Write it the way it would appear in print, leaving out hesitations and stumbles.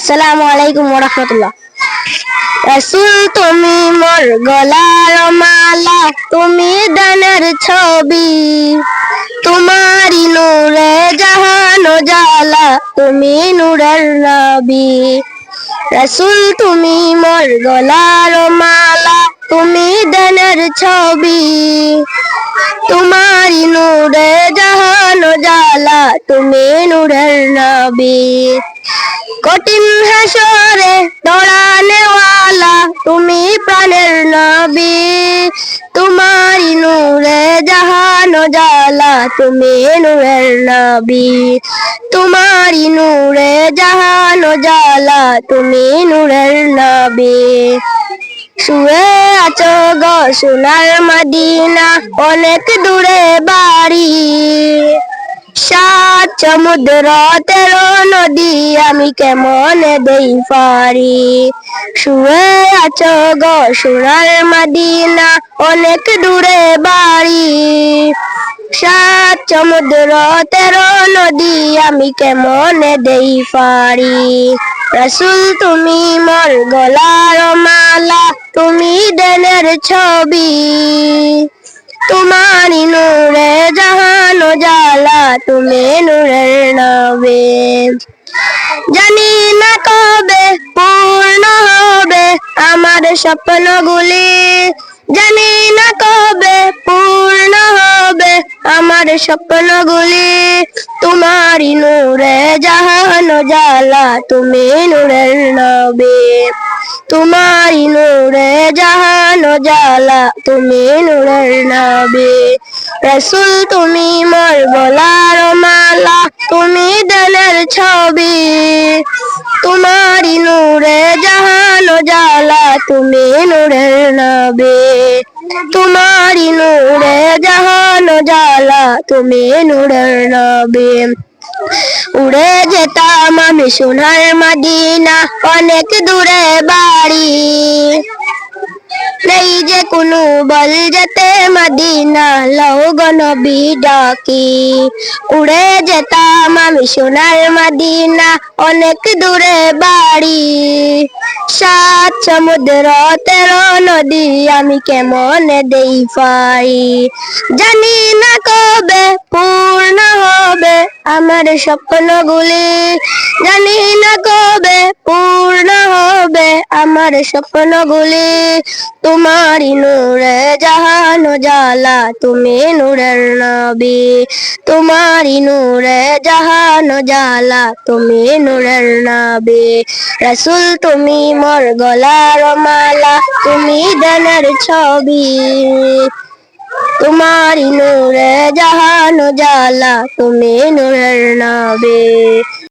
আসসালামু আলাইকুম ওয়া রাহমাতুল্লাহ। রাসূল তুমি মোর গলার মালা, তুমি দানের ছবি, তোমারি নূরে জাহান জালা, তুমি নূরের নবী। রাসূল তুমি মোর গলার মালা, তুমি দানের ছবি, তোমারি নূরে জাহান জালা, তুমি নূরের নবী। কঠিন হাসরে দৌড়ানেওয়ালা, তুমি প্রাণের নবী, তোমারি নূরে জাহান জালা, তুমি নূরের নবী, তোমারি নূরে জাহান জালা, তুমি নূরের নবী। শুয়ে আছো গো সোনার মদিনা, অনেক দূরে বাড়ি, সাত সমুদ্র 13 নদী, আমি কেমন দেই পারি। শুয়ে আছো গো সোনার মদিনা, অনেক দূরে বাড়ি, সাত সমুদ্র 13 নদী, আমি কেমন দেই পারি। রাসূল তুমি মোর গলার মালা, তুমি দেনের ছবি, তোমারি নূরে জাহান জালা, তুমি নূরের নবী। জানি না কবে পূর্ণ হবে আমার স্বপ্নগুলি, জানি না কবে পূর্ণ হবে আমার স্বপ্নগুলি, তোমারি নূরে জাহান জালা, তুমি নূরের নবী, তোমারি নূরে জাহান জালা, তুমি নূরের নবী। রাসূল তুমি মোর গলার মালা, তুমি দানের ছবি, তোমারি নূরে জাহান জালা, তুমি নূরের নবী, তোমারি নূরে জাহান জালা, তুমি নূরের নবী। উড়ে যেতাম আমি সোনার মদিনা, অনেক দূরে বাড়ি, নেই যে কোনো বল যেতে মদিনা, লও গো নবী ডাকি। উড়ে যেতাম আমি সোনার মদিনা, অনেক দূরে বাড়ি, সাত সমুদ্র 13 নদী, আমি কেমন দেই পারি। জানি না কবে পূর্ণ হবে আমার স্বপ্নগুলি, জানি না কবে পূর্ণ হবে আমার স্বপ্নগুলি, তোমারি নূরে জাহান জালা, তুমি নূরের নবী, তোমারি নূরে জাহান জালা, তুমি নূরের নবী। রাসূল তুমি মোর গলার মালা, তুমি দানের ছবি, তোমারি নূরে জাহান জালা, তুমি নূরের নবী।